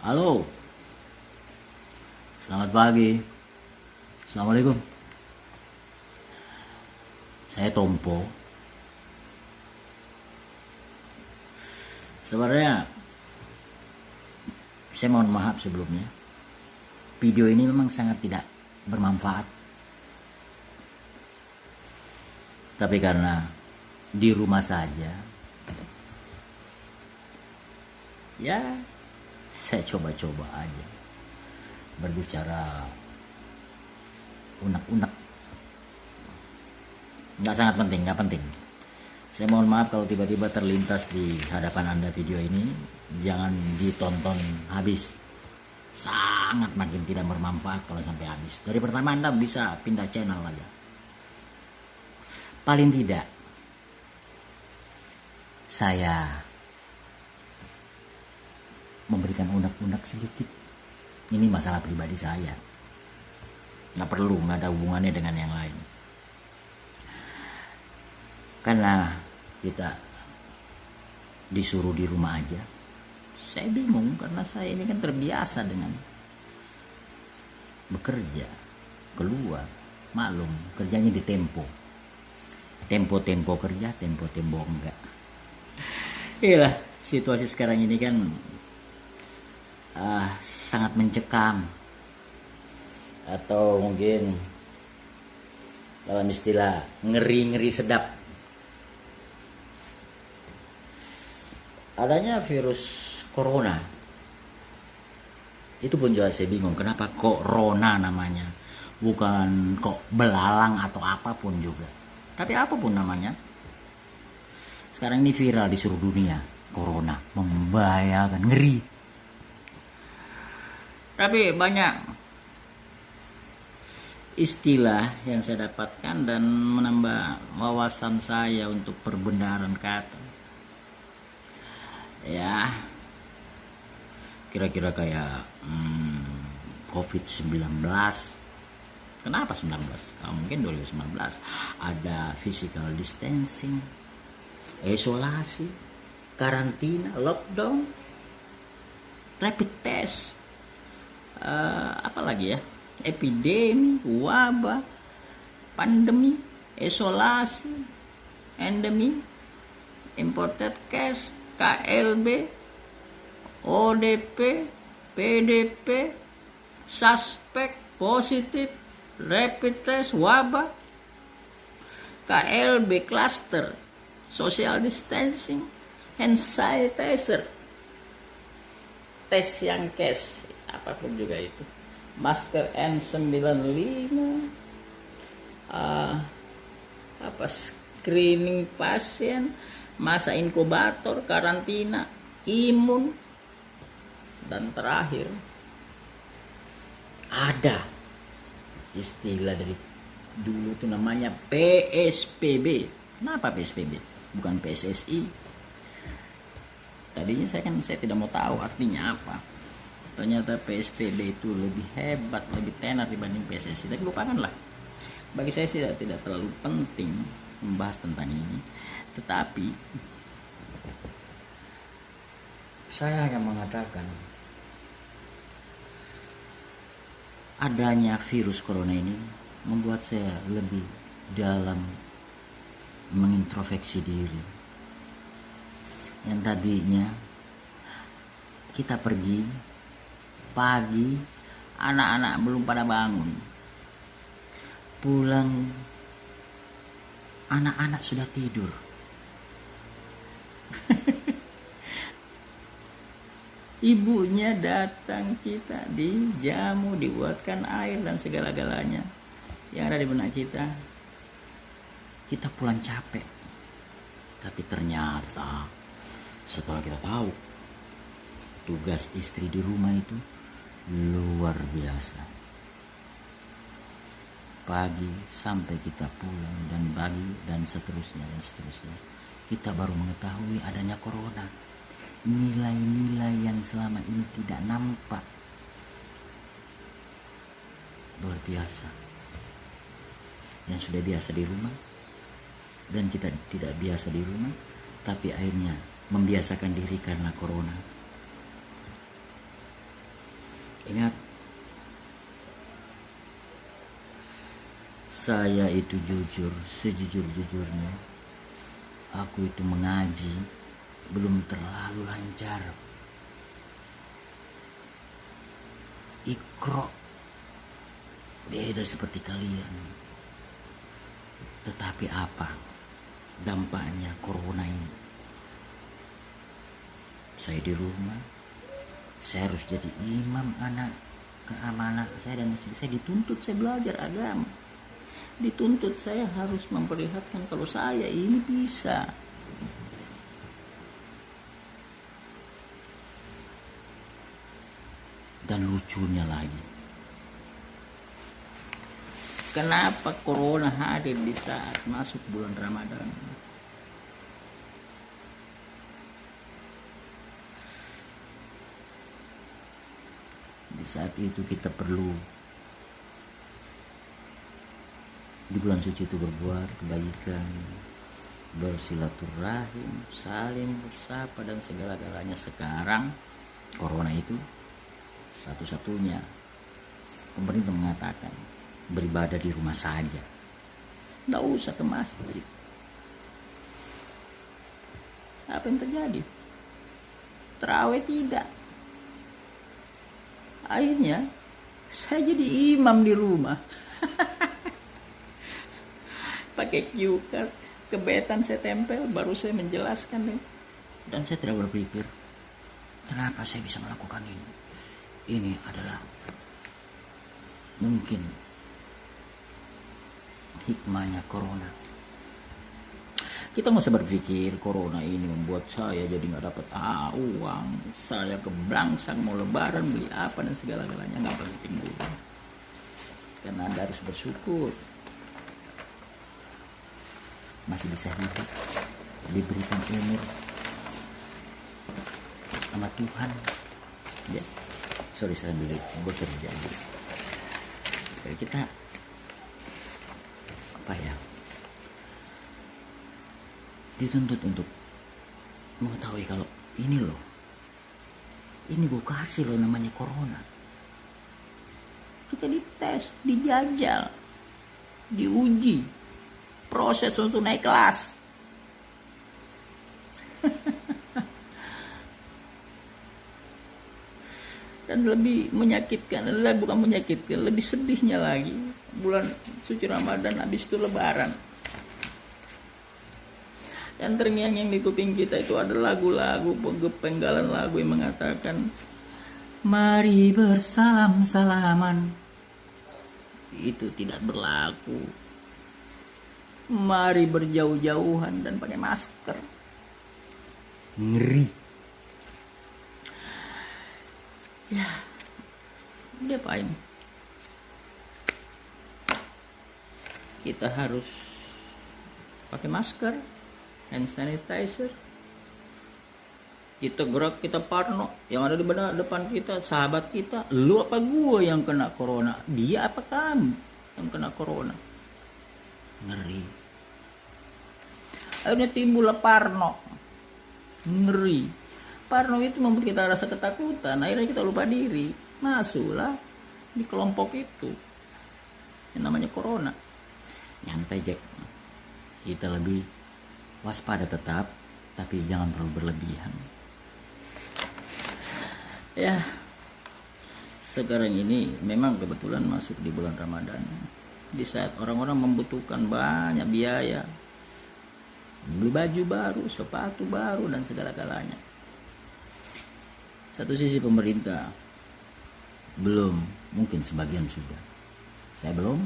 Halo, selamat pagi. Assalamualaikum. Saya Tompo. Sebenarnya saya mohon maaf sebelumnya. Video ini memang sangat tidak bermanfaat. Tapi karena di rumah saja, ya saya coba-coba aja berbicara unek-unek. Nggak penting. Saya mohon maaf kalau tiba-tiba terlintas di hadapan Anda video ini. Jangan ditonton habis. Sangat makin tidak bermanfaat kalau sampai habis. Dari pertama Anda bisa pindah channel aja. Paling tidak saya memberikan unek-unek sedikit. Ini masalah pribadi saya. Nggak ada hubungannya dengan yang lain. Karena kita disuruh di rumah aja. Saya bingung karena saya ini kan terbiasa dengan bekerja, keluar, maklum kerjanya di tempo kerja, tempo enggak. Iyalah, situasi sekarang ini kan sangat mencekam, atau mungkin dalam istilah ngeri sedap. Adanya virus corona itu pun juga saya bingung kenapa kok Rona namanya, bukan kok belalang atau apapun juga. Tapi apapun namanya, sekarang ini viral di seluruh dunia. Corona membahayakan, ngeri. Tapi banyak istilah yang saya dapatkan dan menambah wawasan saya untuk perbenaran kata. Ya, kira-kira kayak COVID-19. Kenapa 19? Mungkin 2019 ada physical distancing, isolasi, karantina, lockdown, rapid test, apalagi ya, epidemi, wabah, pandemi, isolasi, endemi, imported case, KLB, ODP, PDP, suspek, positif, rapid test, wabah, KLB, cluster, social distancing, hand sanitizer, tes yang cash, apapun juga itu, masker N95, screening pasien, masa inkubator, karantina, imun, dan terakhir ada istilah dari dulu tuh namanya PSBB. Kenapa PSBB? Bukan PSSI. Tadinya saya tidak mau tahu artinya apa. Ternyata PSBB itu lebih hebat, lebih tenar dibanding PSSI. Tapi lupakanlah. Bagi saya sih tidak terlalu penting membahas tentang ini. Tetapi saya hanya mengatakan adanya virus corona ini membuat saya lebih dalam mengintrospeksi diri. Yang tadinya kita pergi pagi, anak-anak belum pada bangun, pulang anak-anak sudah tidur. Ibunya datang, kita dijamu, dibuatkan air dan segala-galanya. Yang ada di benak kita pulang capek. Tapi ternyata setelah kita tahu tugas istri di rumah itu luar biasa. Pagi sampai kita pulang dan pagi dan seterusnya, kita baru mengetahui adanya corona. Nilai-nilai yang selama ini tidak nampak, luar biasa. Yang sudah biasa di rumah dan kita tidak biasa di rumah, tapi akhirnya membiasakan diri karena corona. Ingat, saya itu jujur, sejujur-jujurnya. Aku itu mengaji belum terlalu lancar. Iqra beda seperti kalian. Tetapi apa dampaknya corona ini? Saya di rumah, saya harus jadi imam anak ke anak saya dan istri saya, dituntut saya belajar agama. Dituntut saya harus memperlihatkan kalau saya ini bisa. Dan lucunya lagi, kenapa corona hadir di saat masuk bulan Ramadan? Di saat itu kita perlu di bulan suci itu berbuat kebaikan, bersilaturahim, saling bersapa dan segala-galanya. Sekarang corona itu satu-satunya pemerintah mengatakan beribadah di rumah saja, nggak usah ke masjid. Apa yang terjadi? Terawih tidak. Akhirnya saya jadi imam di rumah. Pakai cue card, kebetan saya tempel, baru saya menjelaskan. Dan saya tidak berpikir, kenapa saya bisa melakukan ini? Ini adalah mungkin hikmahnya corona. Kita nggak usah berpikir corona ini membuat saya jadi nggak dapat uang, saya keblangsang mau lebaran beli apa dan segala-galanya. Nggak penting dulu, karena Anda harus bersyukur masih bisa hidup, diberikan umur sama Tuhan. Ya, sorry saya sambil bekerja. Jadi kita apa ya, dituntut untuk mengetahui kalau ini loh, ini gue kasih loh namanya corona. Kita dites, dijajal, diuji, proses untuk naik kelas. Dan lebih menyakitkan, bukan menyakitkan, lebih sedihnya lagi, bulan suci Ramadan habis itu lebaran. Dan terngiang-ngiang di kuping kita itu ada lagu-lagu, penggalan lagu yang mengatakan mari bersalam-salaman. Itu tidak berlaku. Mari berjauh-jauhan dan pakai masker. Ngeri. Ya, udah paling kita harus pakai masker, hand sanitizer. Kita gerak, kita parno. Yang ada di depan kita, sahabat kita. Lu apa gua yang kena corona? Dia apa kamu yang kena corona? Ngeri. Akhirnya timbullah parno. Ngeri. Parno itu membuat kita rasa ketakutan. Akhirnya kita lupa diri. Masuklah di kelompok itu yang namanya corona. Nyantai Jack. Kita lebih waspada tetap, tapi jangan terlalu berlebihan. Ya, sekarang ini memang kebetulan masuk di bulan Ramadan, di saat orang-orang membutuhkan banyak biaya, beli baju baru, sepatu baru dan segala-galanya. Satu sisi pemerintah belum, mungkin sebagian sudah, saya belum,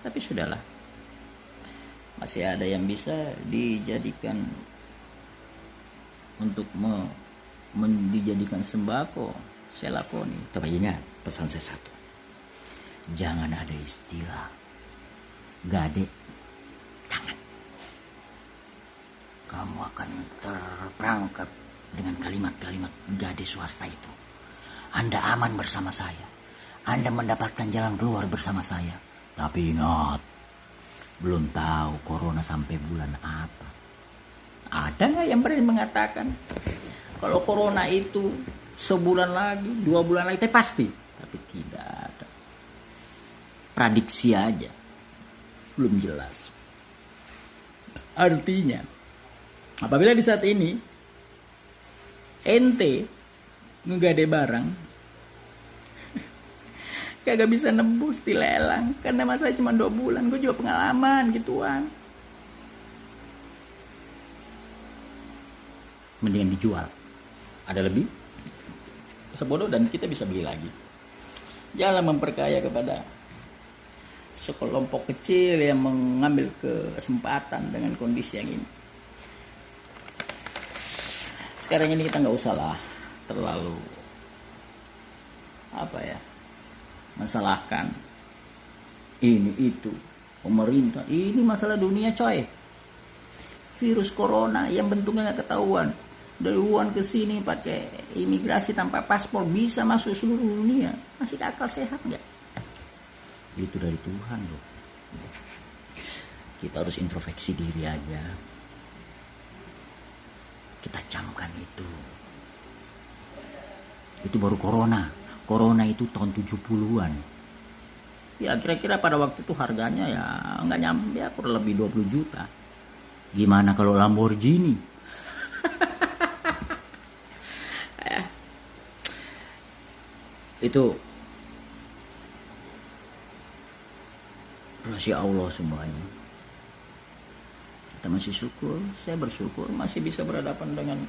tapi sudahlah, masih ada yang bisa dijadikan untuk dijadikan sembako. Saya lakoni. Tapi ingat, pesan saya satu, jangan ada istilah gade. Jangan. Kamu akan terperangkap dengan kalimat-kalimat gade swasta itu. Anda aman bersama saya, Anda mendapatkan jalan keluar bersama saya. Tapi ingat, belum tahu corona sampai bulan apa. Ada nggak yang berani mengatakan kalau corona itu sebulan lagi, 2 bulan lagi, pasti. Tapi tidak ada. Prediksi aja, belum jelas. Artinya, apabila di saat ini ente ngegade barang, kagak bisa nembus di lelang karena masa cuma 2 bulan. Gue juga pengalaman gituan. Mendingan dijual, ada lebih sebodoh dan kita bisa beli lagi. Jangan memperkaya kepada sekelompok kecil yang mengambil kesempatan dengan kondisi yang ini. Sekarang ini kita nggak usah lah terlalu masalahkan ini itu pemerintah. Ini masalah dunia coy. Virus corona yang bentuknya nggak ketahuan, dari Wuhan ke sini pakai imigrasi tanpa paspor bisa masuk seluruh dunia. Masih akal sehat nggak? Itu dari Tuhan loh. Kita harus introspeksi diri aja. Kita camkan itu. Itu baru corona. Corona itu tahun 70-an. Ya kira-kira pada waktu itu harganya ya nggak nyampe, ya kurang lebih 20 juta. Gimana kalau Lamborghini? Itu rahasia Allah semuanya. Kita masih syukur, saya bersyukur masih bisa berhadapan dengan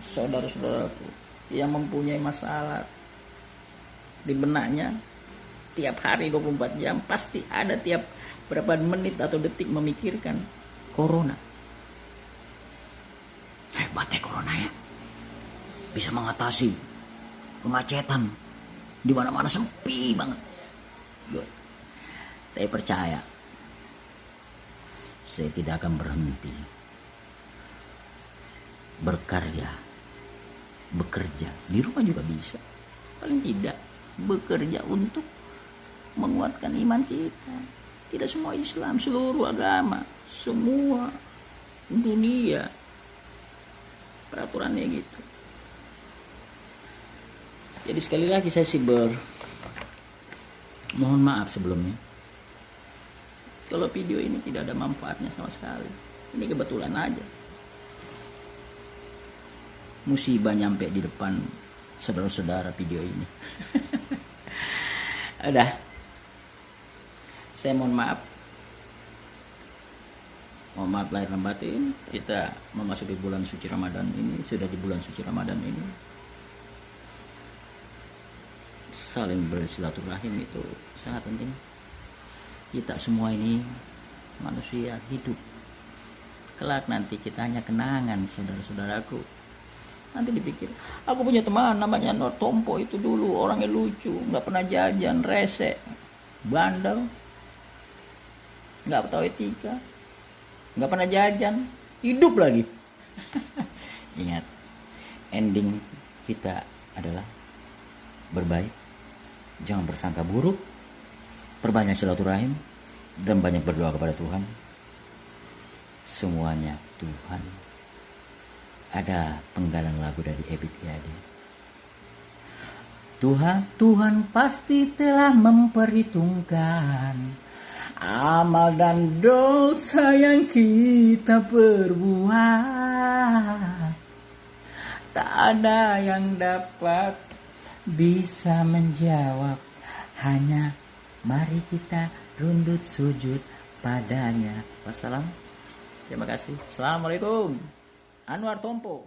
saudara-saudaraku yang mempunyai masalah di benaknya. Tiap hari 24 jam pasti ada, tiap berapa menit atau detik memikirkan corona. Hebatnya corona ya, bisa mengatasi kemacetan. Di mana-mana sepi banget. Saya percaya saya tidak akan berhenti berkarya, bekerja. Di rumah juga bisa. Paling tidak bekerja untuk menguatkan iman kita. Tidak semua Islam, seluruh agama, semua dunia peraturannya gitu. Jadi sekali lagi saya mohon maaf sebelumnya kalau video ini tidak ada manfaatnya sama sekali. Ini kebetulan aja musibah nyampe di depan saudara-saudara video ini. Udah, saya mohon maaf lahir dan batin. Kita memasuki bulan suci Ramadan ini, sudah di bulan suci Ramadan ini. Saling bersilaturahim itu sangat penting. Kita semua ini manusia hidup. Kelak nanti kita hanya kenangan, saudara-saudaraku. Nanti dipikir, aku punya teman namanya Nur Tompo, itu dulu orangnya lucu, nggak pernah jajan, rese, bandel, nggak tahu etika, nggak pernah jajan, hidup lagi. Ingat, ending kita adalah berbaik. Jangan bersangka buruk, perbanyak silaturahim, dan banyak berdoa kepada Tuhan. Semuanya Tuhan. Ada penggalan lagu dari Ebit Ade. Tuhan pasti telah memperhitungkan amal dan dosa yang kita perbuat. Tak ada yang dapat bisa menjawab, hanya mari kita rundut sujud padanya. Wassalam. Terima kasih. Assalamualaikum. Anwar Tompo.